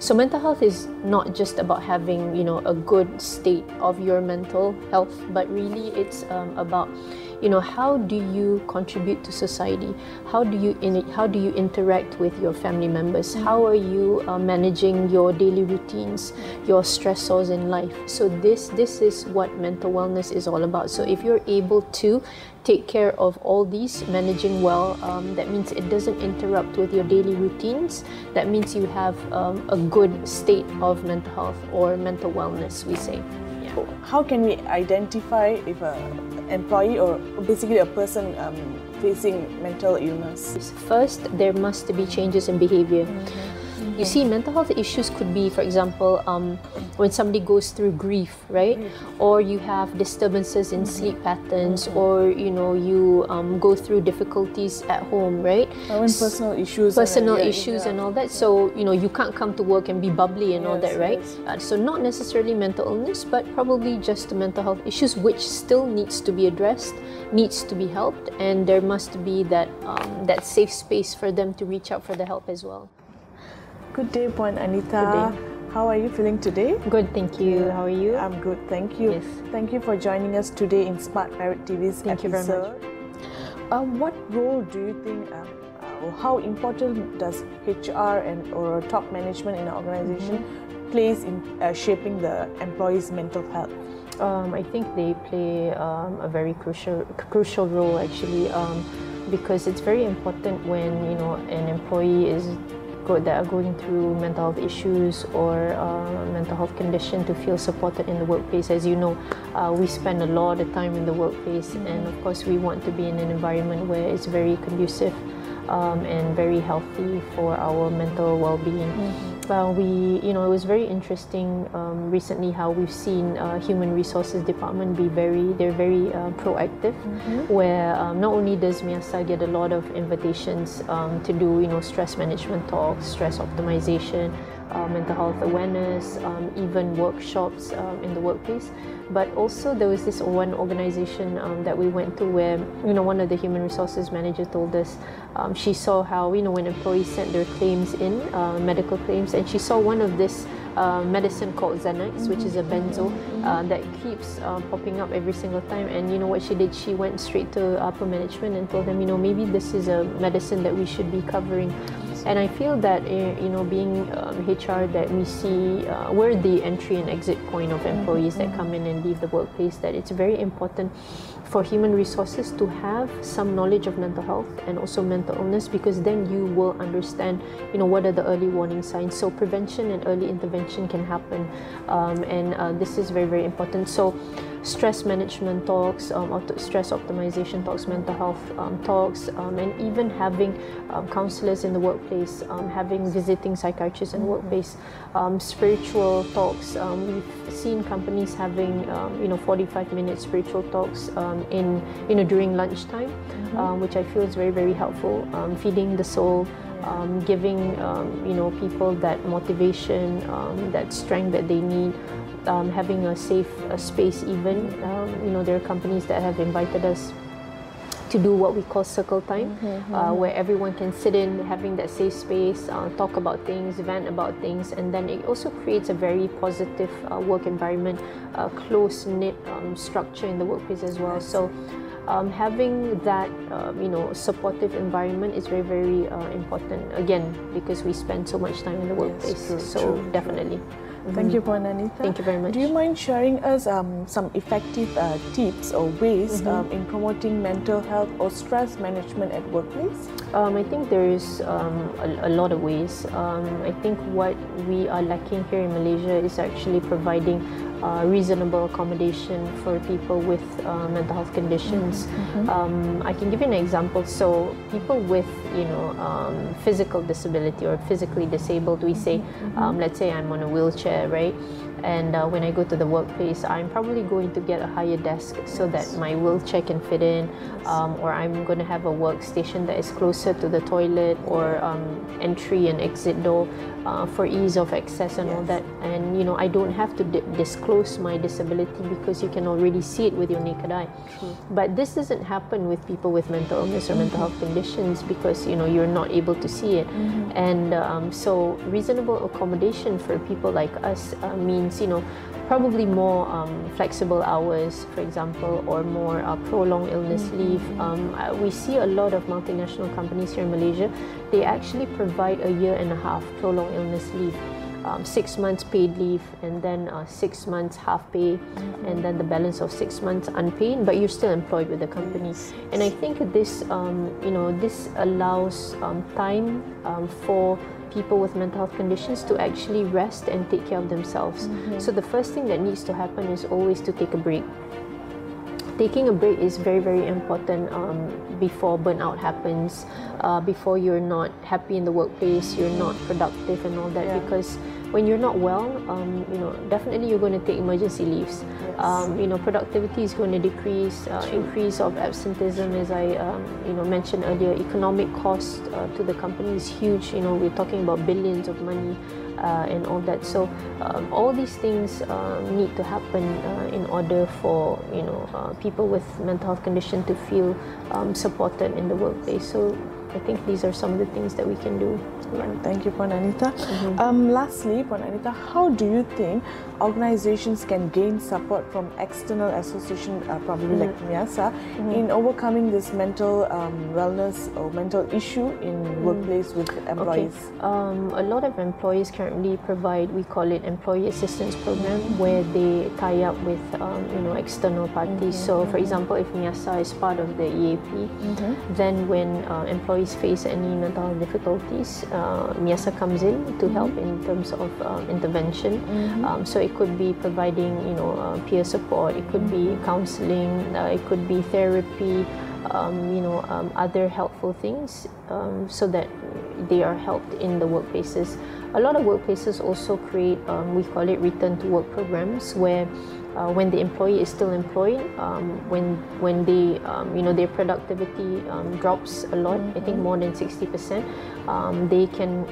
So mental health is not just about having, you know, a good state of your mental health, but really it's about, you know, how do you contribute to society? How do you interact with your family members? How are you managing your daily routines, your stressors in life? So this is what mental wellness is all about. So if you're able to take care of all these, managing well, that means it doesn't interrupt with your daily routines. That means you have a good state of mental health or mental wellness, we say. Yeah. How can we identify if an employee or basically a person facing mental illness? First, there must be changes in behavior. You see, mental health issues could be, for example, when somebody goes through grief, right? Or you have disturbances in sleep patterns, or you know, you go through difficulties at home, right? Or when personal issues and all that. So you know, you can't come to work and be bubbly and all that, right? So not necessarily mental illness, but probably just mental health issues, which still needs to be addressed, needs to be helped, and there must be that that safe space for them to reach out for the help as well. Good day, Puan Anita. Good day. How are you feeling today? Good, thank you. How are you? I'm good, thank you. Yes. Thank you for joining us today in SmartParrot TV's Thank you very much. What role do you think, or how important does HR or top management in an organization plays in shaping the employee's mental health? I think they play a very crucial role actually, because it's very important when, you know, an employee that are going through mental health issues or mental health condition to feel supported in the workplace. As you know, we spend a lot of time in the workplace, and of course we want to be in an environment where it's very conducive and very healthy for our mental well-being. You know, it was very interesting recently how we've seen human resources department they're very proactive, where not only does MIASA get a lot of invitations to do, you know, stress management talks, stress optimization, mental health awareness, even workshops in the workplace, but also there was this one organization that we went to where, you know, one of the human resources manager told us she saw how, you know, when employees sent their claims in, medical claims, and she saw one of this medicine called Xanax, which is a benzo that keeps popping up every single time. And you know what she did? She went straight to upper management and told them, you know, maybe this is a medicine that we should be covering. And I feel that, you know, being HR, that we see we're the entry and exit point of employees that come in and leave the workplace, that it's very important for human resources to have some knowledge of mental health and also mental illness, because then you will understand, you know, what are the early warning signs. So prevention and early intervention can happen, and this is very, very important. So stress management talks, stress optimization talks, mental health talks, and even having counselors in the workplace, having visiting psychiatrists in the workplace, spiritual talks. We've seen companies having, you know, 45-minute spiritual talks in, you know, during lunchtime, which I feel is very, very helpful. Feeding the soul, giving, you know, people that motivation, that strength that they need. Having a safe space even. You know, there are companies that have invited us to do what we call circle time, where everyone can sit in, having that safe space, talk about things, vent about things, and then it also creates a very positive work environment, close-knit structure in the workplace as well. So having that, you know, supportive environment is very, very important, again, because we spend so much time in the workplace. Yes, true, definitely. Thank you, Puan Anita. Thank you very much. Do you mind sharing us some effective tips or ways in promoting mental health or stress management at workplace? I think there is a lot of ways. I think what we are lacking here in Malaysia is actually providing reasonable accommodation for people with mental health conditions. I can give you an example. So people with, you know, physical disability or physically disabled, we say, let's say I'm on a wheelchair, right? And when I go to the workplace, I'm probably going to get a higher desk so that my wheelchair can fit in, or I'm going to have a workstation that is closer to the toilet or entry and exit door for ease of access and all that. And I don't have to disclose my disability because you can already see it with your naked eye. But this doesn't happen with people with mental illness or mental health conditions because you're not able to see it. And so reasonable accommodation for people like us means probably more flexible hours, for example, or more prolonged illness leave. We see a lot of multinational companies here in Malaysia. They actually provide a 1.5 year prolonged illness leave. 6 months paid leave, and then 6 months half pay, and then the balance of 6 months unpaid, but you're still employed with the company. And I think this, this allows time for people with mental health conditions to actually rest and take care of themselves. So the first thing that needs to happen is always to take a break. Taking a break is very, very important before burnout happens, before you're not happy in the workplace, you're not productive and all that, because when you're not well, definitely you're going to take emergency leaves. Productivity is going to decrease, increase of absenteeism, as I mentioned earlier. Economic cost to the company is huge. We're talking about billions of money and all that. So all these things need to happen in order for people with mental health condition to feel supported in the workplace. So I think these are some of the things that we can do. Thank you, Puan Anita. Lastly, Puan Anita, how do you think organizations can gain support from external association, probably like MIASA, in overcoming this mental wellness or mental issue in workplace with employees? A lot of employees currently provide, we call it employee assistance program, where they tie up with external parties. So for example, if MIASA is part of the EAP, then when employees face any mental health difficulties, MIASA comes in to help in terms of intervention. So it could be providing peer support, it could be counseling, it could be therapy, other helpful things, so that they are helped in the workplaces. A lot of workplaces also create, we call it return to work programs, where when the employee is still employed, when they their productivity drops a lot, I think more than 60%, they can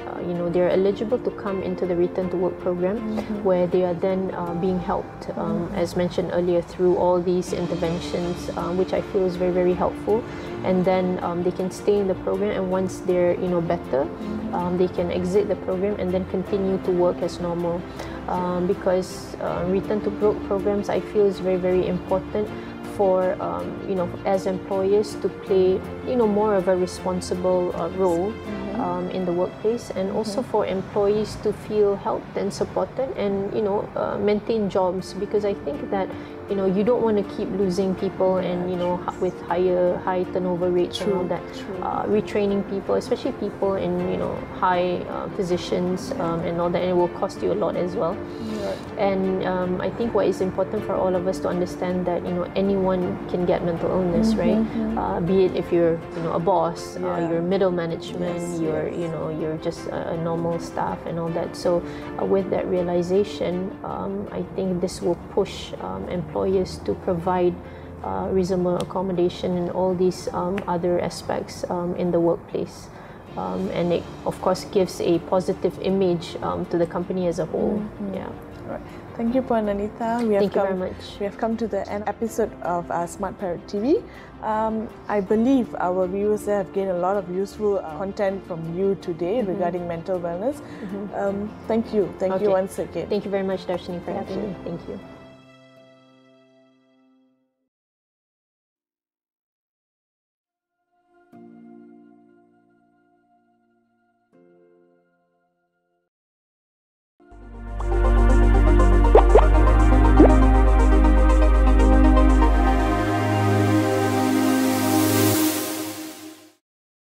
they're eligible to come into the return to work program, where they are then being helped, as mentioned earlier, through all these interventions, which I feel is very, very helpful. And then they can stay in the program, and once they're better, they can exit the program and then continue to work as normal. Because return to work programs, I feel, is very, very important for as employers to play more of a responsible role in the workplace, and also for employees to feel helped and supported and maintain jobs, because I think that you don't want to keep losing people, and with high turnover rates and all that. Retraining people, especially people in high positions and all that, and it will cost you a lot as well. And I think what is important for all of us to understand that anyone can get mental illness, right? Be it if you're a boss, you're middle management, you're just a normal staff and all that. So with that realization, I think this will push employers to provide reasonable accommodation and all these other aspects in the workplace. And it, of course, gives a positive image to the company as a whole. Right. Thank you, Puan Anita. Thank you very much. We have come to the end episode of SmartParrot TV. I believe our viewers have gained a lot of useful content from you today regarding mental wellness. Thank you. Thank you once again. Thank you very much, Darshini, for having me. Thank you.